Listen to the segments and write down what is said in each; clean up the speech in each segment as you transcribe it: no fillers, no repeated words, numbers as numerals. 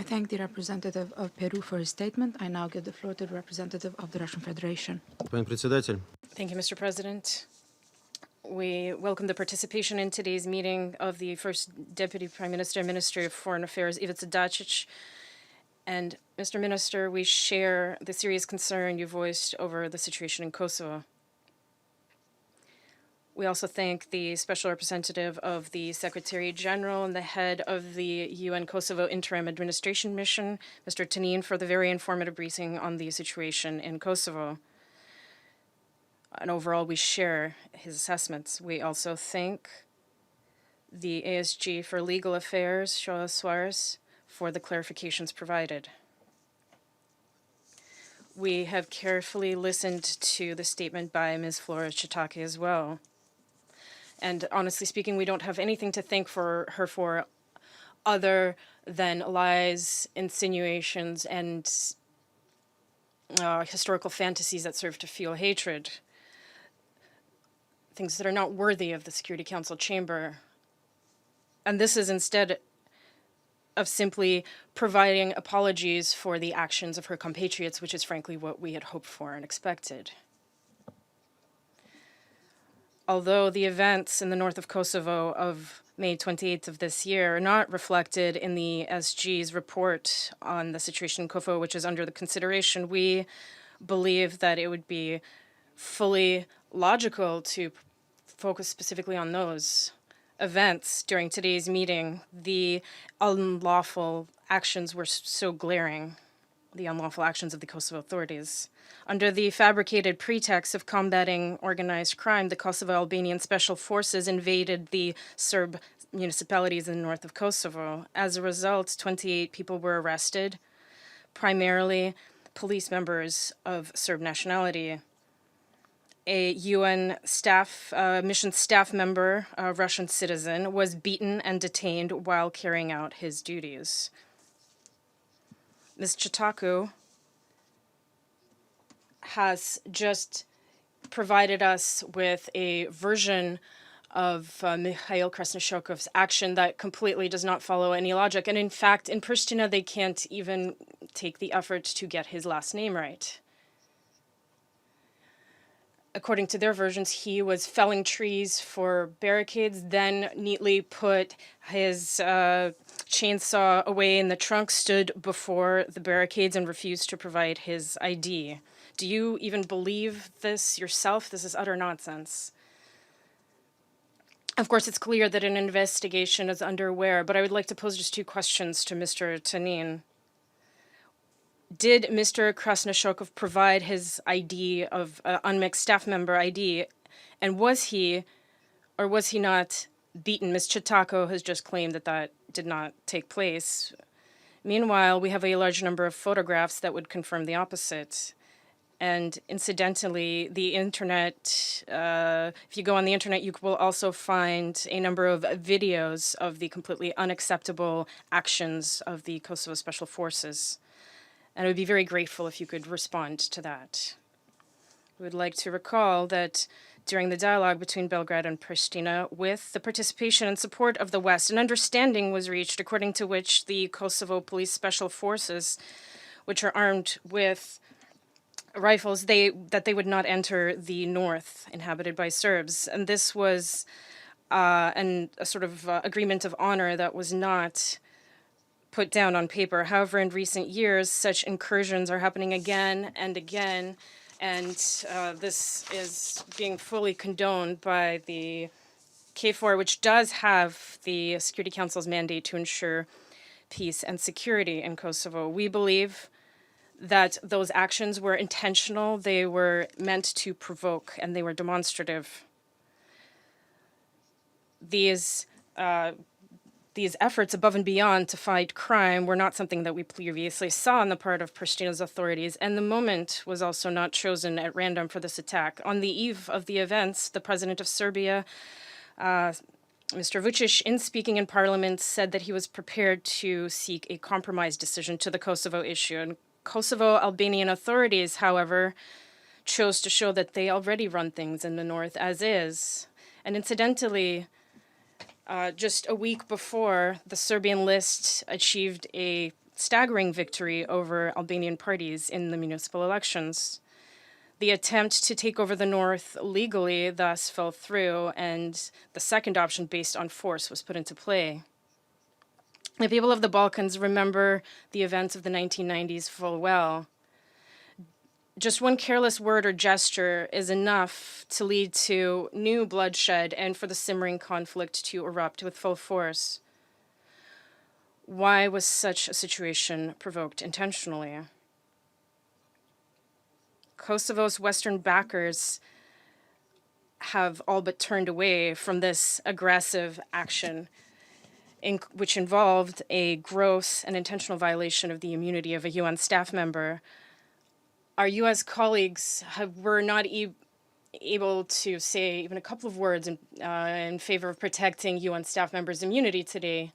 I thank the representative of Peru for his statement. I now give the floor to the representative of the Russian Federation. Господин председатель, Thank you, Mr. President. We welcome the participation in today's meeting of the First Deputy Prime Minister, Minister of Foreign Affairs, Ivica Dacic. And, Mr. Minister, we share the serious concern you voiced over the situation in Kosovo. We also thank the Special Representative of the Secretary General and the head of the UN Kosovo Interim Administration Mission, Mr. Tanin, for the very informative briefing on the situation in Kosovo. And overall, we share his assessments. We also thank the ASG for Legal Affairs, Joao Soares, for the clarifications provided. We have carefully listened to the statement by Ms. Flora Chitake as well. And honestly speaking, we don't have anything to thank her for other than lies, insinuations, and historical fantasies that serve to fuel hatred. Things that are not worthy of the Security Council chamber. And this is instead of simply providing apologies for the actions of her compatriots, which is frankly what we had hoped for and expected. Although the events in the north of Kosovo of May 28th of this year are not reflected in the SG's report on the situation in Kosovo, which is under the consideration, we believe that it would be fully logical to focus specifically on those events during today's meeting. The unlawful actions were so glaring, the unlawful actions of the Kosovo authorities. Under the fabricated pretext of combating organized crime, the Kosovo-Albanian Special Forces invaded the Serb municipalities in the north of Kosovo. As a result, 28 people were arrested, primarily police members of Serb nationality. A UN mission staff member, a Russian citizen, was beaten and detained while carrying out his duties. Ms. Chitaku has just provided us with a version of Mikhail Krasnyshokov's action that completely does not follow any logic. And in fact, in Pristina, they can't even take the effort to get his last name right. According to their versions, he was felling trees for barricades, then neatly put his chainsaw away in the trunk, stood before the barricades, and refused to provide his ID. Do you even believe this yourself? This is utter nonsense. Of course, it's clear that an investigation is underway, but I would like to pose just two questions to Mr. Tanin. Did Mr. Krasnyshokov provide his ID of unmixed staff member ID, and was he or was he not beaten? Ms. Chitako has just claimed that that did not take place. Meanwhile, we have a large number of photographs that would confirm the opposite. And incidentally, the internet, if you go on the internet, you will also find a number of videos of the completely unacceptable actions of the Kosovo Special Forces. And I would be very grateful if you could respond to that. We would like to recall that during the dialogue between Belgrade and Pristina, with the participation and support of the West, an understanding was reached according to which the Kosovo Police Special Forces, which are armed with rifles, that they would not enter the north inhabited by Serbs. And this was a sort of agreement of honor that was not put down on paper. However, in recent years, such incursions are happening again and again, and this is being fully condoned by the KFOR, which does have the Security Council's mandate to ensure peace and security in Kosovo. We believe that those actions were intentional, they were meant to provoke, and they were demonstrative. These efforts above and beyond to fight crime were not something that we previously saw on the part of Pristina's authorities, and the moment was also not chosen at random for this attack. On the eve of the events, the president of Serbia, Mr. Vučić, in speaking in parliament, said that he was prepared to seek a compromise decision to the Kosovo issue. And Kosovo Albanian authorities, however, chose to show that they already run things in the north as is. And incidentally, just a week before, the Serbian list achieved a staggering victory over Albanian parties in the municipal elections. The attempt to take over the north legally thus fell through, and the second option based on force was put into play. The people of the Balkans remember the events of the 1990s full well. Just one careless word or gesture is enough to lead to new bloodshed and for the simmering conflict to erupt with full force. Why was such a situation provoked intentionally? Kosovo's Western backers have all but turned away from this aggressive action, which involved a gross and intentional violation of the immunity of a UN staff member. Our U.S. colleagues were not able to say even a couple of words in favor of protecting UN staff members' immunity today,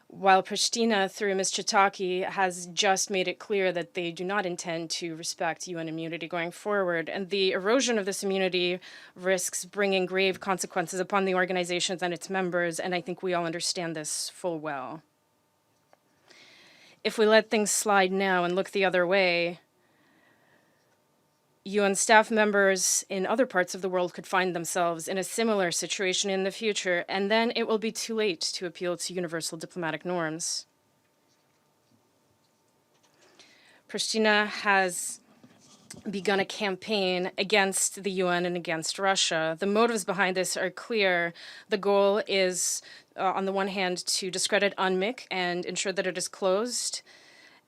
while Pristina, through Ms. Chitaki, has just made it clear that they do not intend to respect UN immunity going forward. And the erosion of this immunity risks bringing grave consequences upon the organizations and its members, and I think we all understand this full well. If we let things slide now and look the other way, UN staff members in other parts of the world could find themselves in a similar situation in the future, and then it will be too late to appeal to universal diplomatic norms. Pristina has begun a campaign against the UN and against Russia. The motives behind this are clear. The goal is, on the one hand, to discredit UNMIK and ensure that it is closed.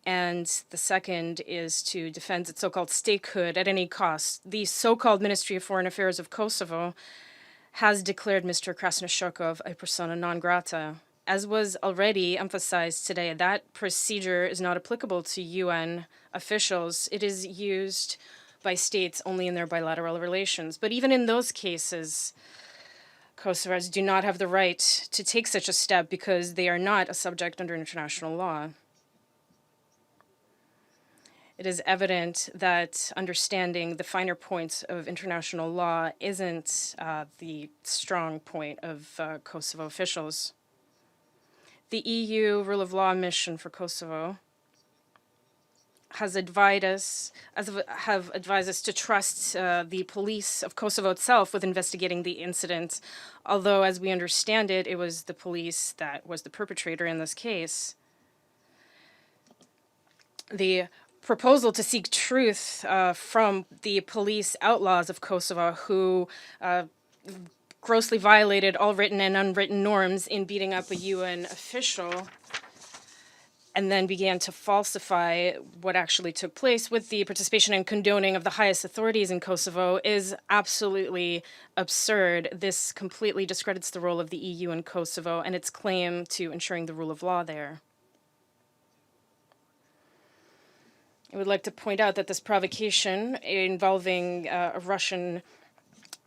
And the second is to defend its so-called statehood at any cost. The so-called Ministry of Foreign Affairs of Kosovo has declared Mr. Krasnoshokov a persona non grata. As was already emphasized today, that procedure is not applicable to UN officials. It is used by states only in their bilateral relations. But even in those cases, Kosovars do not have the right to take such a step because they are not a subject under international law. It is evident that understanding the finer points of international law isn't the strong point of Kosovo officials. The EU Rule of Law Mission for Kosovo has advised us to trust the police of Kosovo itself with investigating the incident, although, as we understand it, it was the police that was the perpetrator in this case. The proposal to seek truth from the police outlaws of Kosovo who grossly violated all written and unwritten norms in beating up a UN official and then began to falsify what actually took place with the participation and condoning of the highest authorities in Kosovo is absolutely absurd. This completely discredits the role of the EU in Kosovo and its claim to ensuring the rule of law there. I would like to point out that this provocation involving a Russian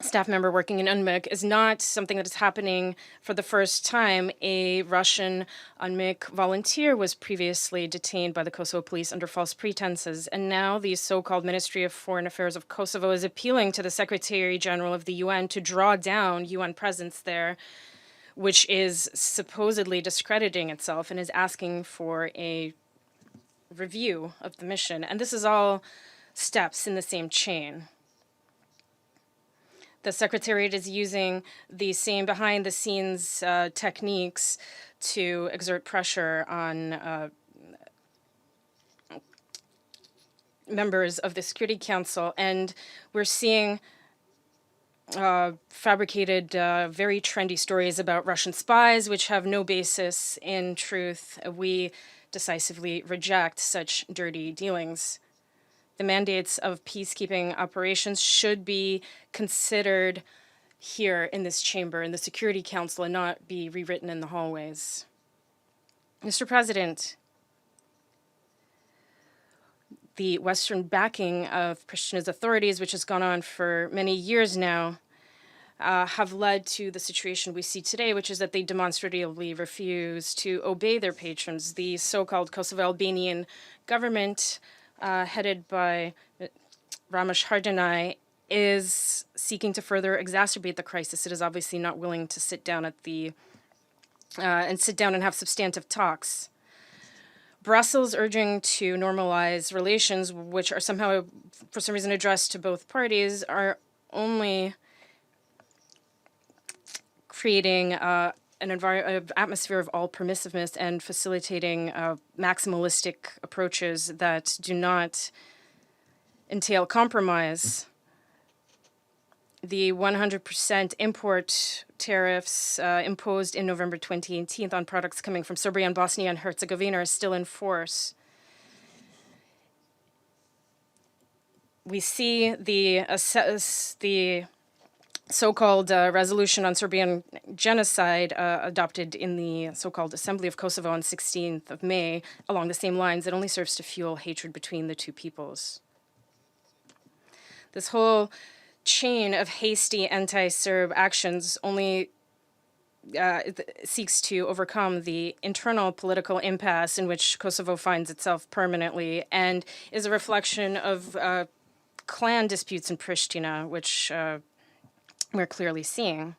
staff member working in UNMIK is not something that is happening for the first time. A Russian UNMIK volunteer was previously detained by the Kosovo police under false pretenses, and now the so-called Ministry of Foreign Affairs of Kosovo is appealing to the Secretary General of the UN to draw down UN presence there, which is supposedly discrediting itself and is asking for a review of the mission. And this is all steps in the same chain. The Secretariat is using the same behind-the-scenes techniques to exert pressure on members of the Security Council, and we're seeing fabricated, very trendy stories about Russian spies, which have no basis in truth. We decisively reject such dirty dealings. The mandates of peacekeeping operations should be considered here in this chamber, in the Security Council, and not be rewritten in the hallways. Mr. President, the Western backing of Pristina's authorities, which has gone on for many years now, have led to the situation we see today, which is that they demonstratively refuse to obey their patrons. The so-called Kosovo Albanian government, headed by Ramesh Haradinaj, is seeking to further exacerbate the crisis. It is obviously not willing to sit down at the and have substantive talks. Brussels urging to normalize relations, which are somehow, for some reason, addressed to both parties, are only creating an atmosphere of all permissiveness and facilitating maximalistic approaches that do not entail compromise. The 100% import tariffs imposed in November 2018 on products coming from Serbia and Bosnia and Herzegovina are still in force. We see the so-called resolution on Serbian genocide adopted in the so-called Assembly of Kosovo on 16th of May along the same lines that only serves to fuel hatred between the two peoples. This whole chain of hasty anti-Serb actions only seeks to overcome the internal political impasse in which Kosovo finds itself permanently and is a reflection of clan disputes in Pristina, which we're clearly seeing.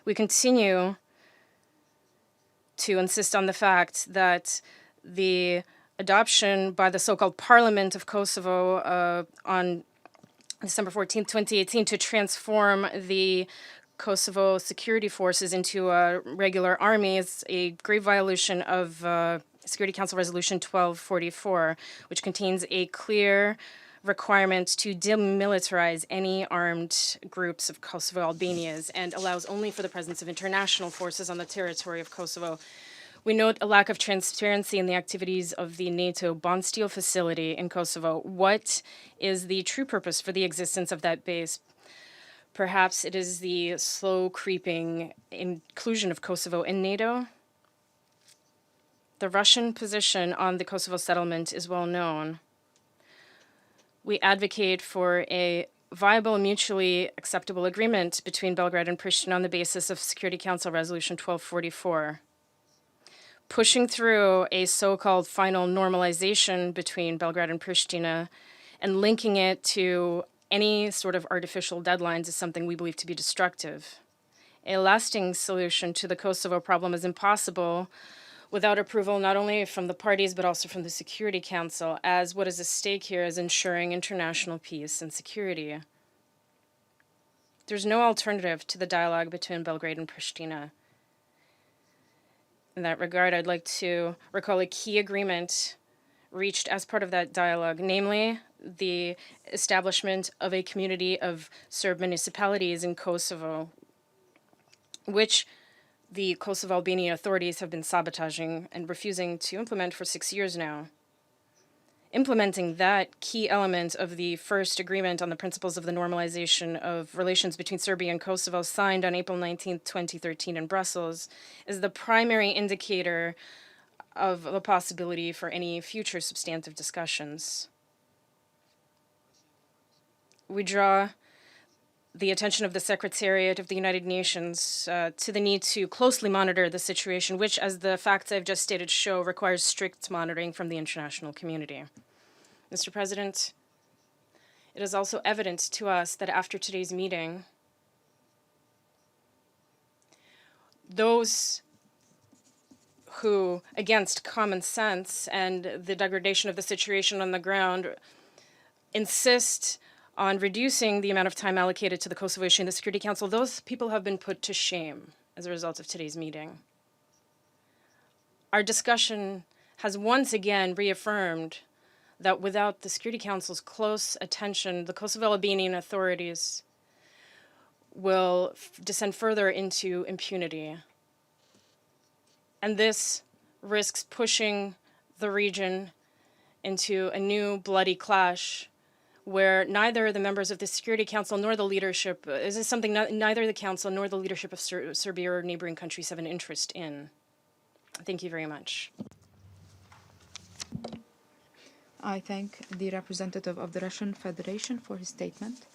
We continue to insist on the fact that the adoption by the so-called Parliament of Kosovo on December 14, 2018, to transform the Kosovo security forces into a regular army is a grave violation of Security Council Resolution 1244, which contains a clear requirement to demilitarize any armed groups of Kosovo Albanians and allows only for the presence of international forces on the territory of Kosovo. We note a lack of transparency in the activities of the NATO Bondsteel facility in Kosovo. What is the true purpose for the existence of that base? Perhaps it is the slow creeping inclusion of Kosovo in NATO. The Russian position on the Kosovo settlement is well known. We advocate for a viable, mutually acceptable agreement between Belgrade and Pristina on the basis of Security Council Resolution 1244. Pushing through a so-called final normalization between Belgrade and Pristina and linking it to any sort of artificial deadlines is something we believe to be destructive. A lasting solution to the Kosovo problem is impossible without approval not only from the parties but also from the Security Council, as what is at stake here is ensuring international peace and security. There's no alternative to the dialogue between Belgrade and Pristina. In that regard, I'd like to recall a key agreement reached as part of that dialogue, namely the establishment of a community of Serb municipalities in Kosovo, which the Kosovo Albanian authorities have been sabotaging and refusing to implement for 6 years now. Implementing that key element of the first agreement on the principles of the normalization of relations between Serbia and Kosovo, signed on April 19, 2013 in Brussels, is the primary indicator of the possibility for any future substantive discussions. We draw the attention of the Secretariat of the United Nations to the need to closely monitor the situation, which, as the facts I've just stated show, requires strict monitoring from the international community. Mr. President, it is also evident to us that after today's meeting, those who, against common sense and the degradation of the situation on the ground, insist on reducing the amount of time allocated to the Kosovo issue in the Security Council, those people have been put to shame as a result of today's meeting. Our discussion has once again reaffirmed that without the Security Council's close attention, the Kosovo Albanian authorities will descend further into impunity. And this risks pushing the region into a new bloody clash where neither the members of the Security Council nor the leadership, this is something neither the Council nor the leadership of Serbia or neighboring countries have an interest in. Thank you very much. I thank the representative of the Russian Federation for his statement.